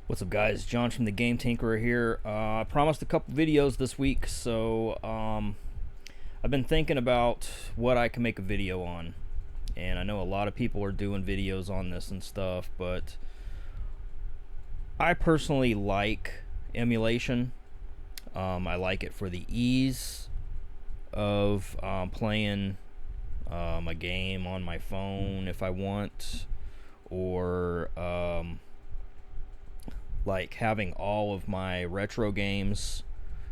What's up, guys? John from the Game Tinkerer here. I promised a couple videos this week, so I've been thinking about what I can make a video on. And I know a lot of people are doing videos on this and stuff, but I personally like emulation. I like it for the ease of playing a game on my phone if I want, or like having all of my retro games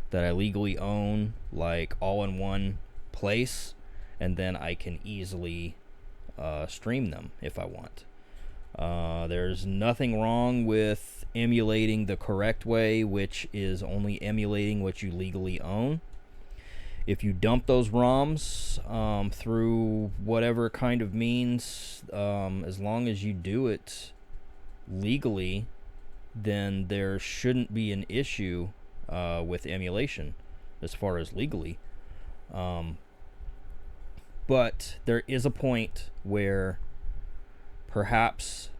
that I legally own, like all in one place, and then I can easily stream them if I want. There's nothing wrong with emulating the correct way, which is only emulating what you legally own. If you dump those ROMs through whatever kind of means, as long as you do it legally, then there shouldn't be an issue with emulation as far as legally. But there is a point where perhaps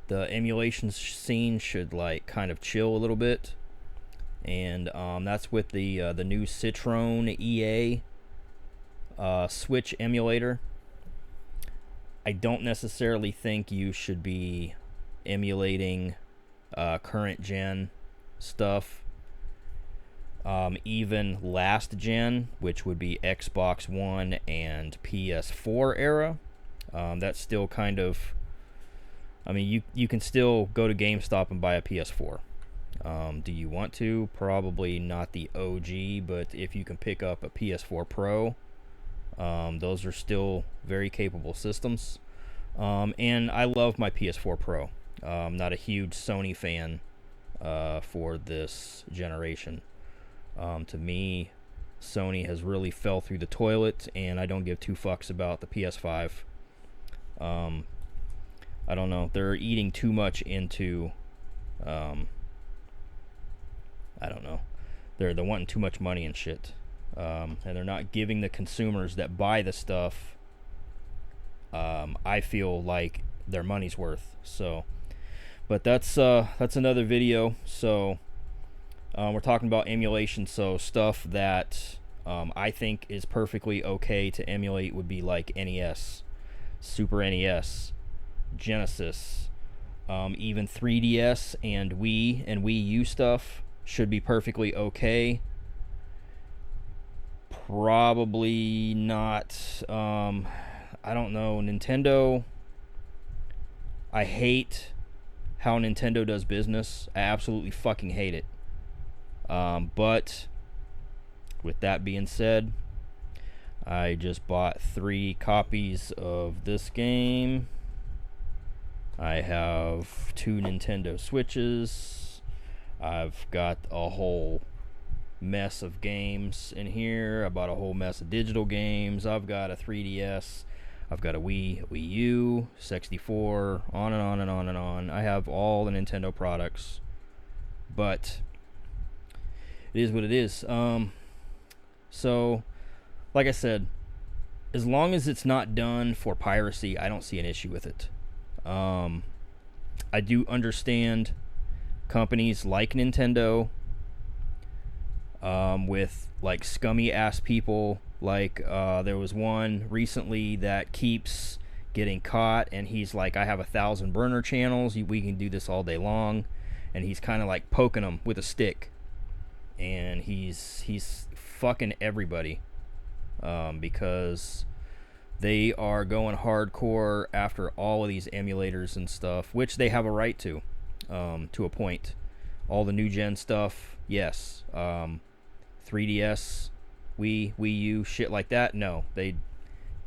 the emulation scene should like kind of chill a little bit, and that's with the new Citroen EA Switch emulator. I don't necessarily think you should be emulating current gen stuff, even last gen, which would be Xbox One and PS4 era. That's still kind of, I mean, you can still go to GameStop and buy a PS4. Do you want to? Probably not the OG, but if you can pick up a PS4 Pro, those are still very capable systems. And I love my PS4 Pro. I'm not a huge Sony fan for this generation. To me, Sony has really fell through the toilet, and I don't give two fucks about the PS5. I don't know. They're eating too much into, I don't know. They're wanting too much money and shit. And they're not giving the consumers that buy the stuff, I feel like, their money's worth. So, but that's another video. So we're talking about emulation. So stuff that I think is perfectly okay to emulate would be like NES, Super NES, Genesis, even 3DS and Wii U stuff should be perfectly okay. Probably not. I don't know. Nintendo, I hate how Nintendo does business. I absolutely fucking hate it. But with that being said, I just bought 3 copies of this game. I have 2 Nintendo Switches. I've got a whole mess of games in here. I bought a whole mess of digital games. I've got a 3DS. I've got a Wii U, 64, on and on and on and on. I have all the Nintendo products, but it is what it is. So, like I said, as long as it's not done for piracy, I don't see an issue with it. I do understand companies like Nintendo, with like scummy ass people. Like there was one recently that keeps getting caught, and he's like, I have 1,000 burner channels, we can do this all day long, and he's kind of like poking them with a stick, and he's fucking everybody, because they are going hardcore after all of these emulators and stuff, which they have a right to a point. All the new gen stuff, yes. 3DS, Wii U, shit like that, no.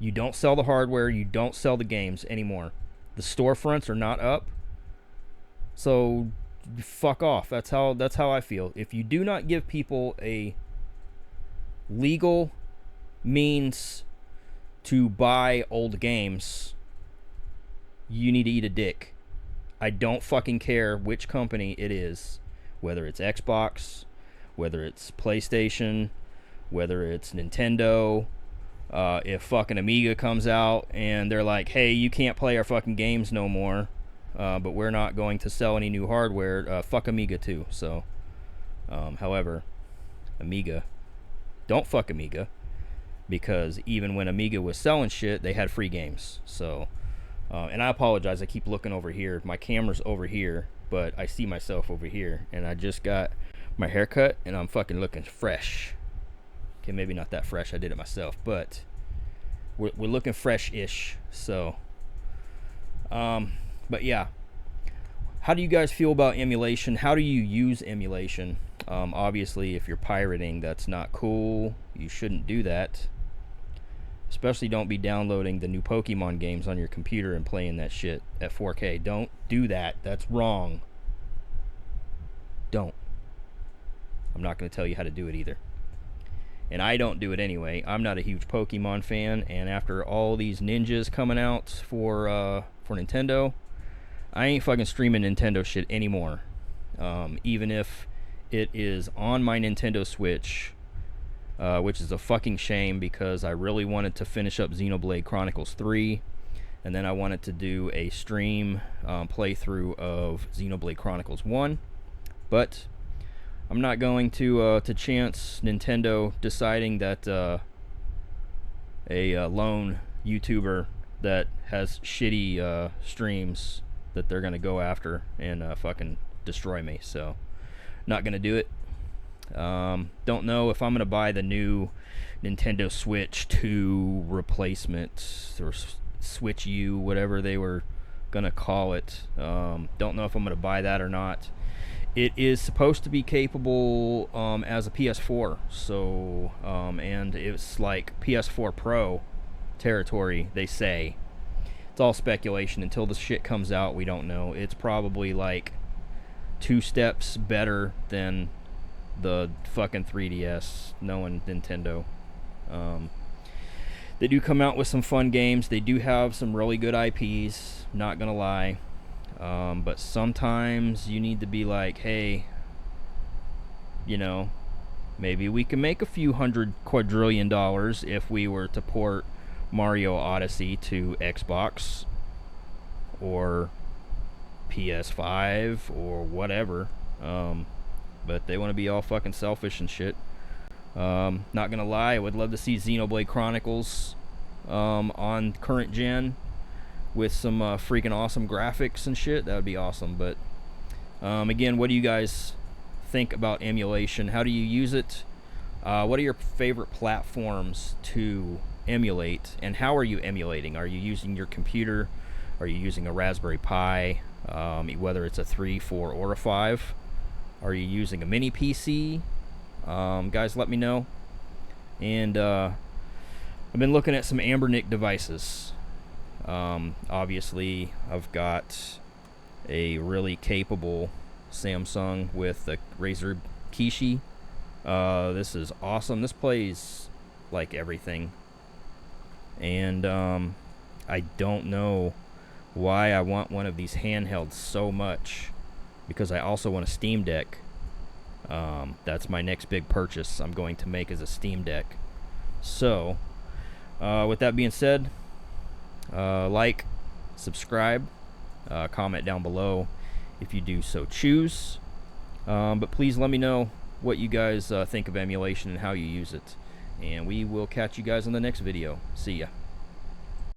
You don't sell the hardware, you don't sell the games anymore. The storefronts are not up, so fuck off. That's how I feel. If you do not give people a legal means to buy old games, you need to eat a dick. I don't fucking care which company it is, whether it's Xbox, whether it's PlayStation, whether it's Nintendo. If fucking Amiga comes out and they're like, hey, you can't play our fucking games no more, but we're not going to sell any new hardware. Fuck Amiga too. So, however, Amiga, don't fuck Amiga, because even when Amiga was selling shit, they had free games. So, and I apologize, I keep looking over here. My camera's over here, but I see myself over here, and I just got my haircut, and I'm fucking looking fresh. Okay, maybe not that fresh, I did it myself, but we're looking fresh-ish. So, but yeah, how do you guys feel about emulation? How do you use emulation? Obviously, if you're pirating, that's not cool. You shouldn't do that. Especially don't be downloading the new Pokemon games on your computer and playing that shit at 4K. Don't do that. That's wrong. Don't. I'm not going to tell you how to do it either. And I don't do it anyway. I'm not a huge Pokemon fan, and after all these ninjas coming out for Nintendo, I ain't fucking streaming Nintendo shit anymore. Even if it is on my Nintendo Switch, which is a fucking shame, because I really wanted to finish up Xenoblade Chronicles 3, and then I wanted to do a stream playthrough of Xenoblade Chronicles 1, but I'm not going to chance Nintendo deciding that a lone YouTuber that has shitty streams that they're going to go after and fucking destroy me. So, not going to do it. Don't know if I'm going to buy the new Nintendo Switch 2 replacement, or Switch U, whatever they were going to call it. Don't know if I'm going to buy that or not. It is supposed to be capable as a PS4, so and it's like PS4 Pro territory, they say. It's all speculation. Until the shit comes out, we don't know. It's probably like 2 steps better than the fucking 3DS, knowing Nintendo. They do come out with some fun games. They do have some really good IPs, not gonna lie. But sometimes you need to be like, hey, you know, maybe we can make a few $100 quadrillion if we were to port Mario Odyssey to Xbox or PS5 or whatever. But they want to be all fucking selfish and shit. Not gonna lie, I would love to see Xenoblade Chronicles on current gen with some freaking awesome graphics and shit. That would be awesome. But again, what do you guys think about emulation? How do you use it? What are your favorite platforms to emulate, and how are you emulating? Are you using your computer? Are you using a Raspberry Pi, whether it's a 3, 4, or a 5? Are you using a mini PC? Guys, let me know. And I've been looking at some Ambernic devices. Obviously, I've got a really capable Samsung with a Razer Kishi. This is awesome. This plays like everything. And I don't know why I want one of these handhelds so much, because I also want a Steam Deck. That's my next big purchase I'm going to make, is a Steam Deck. So, with that being said, like, subscribe, comment down below if you do so choose. But please let me know what you guys think of emulation and how you use it. And we will catch you guys in the next video. See ya.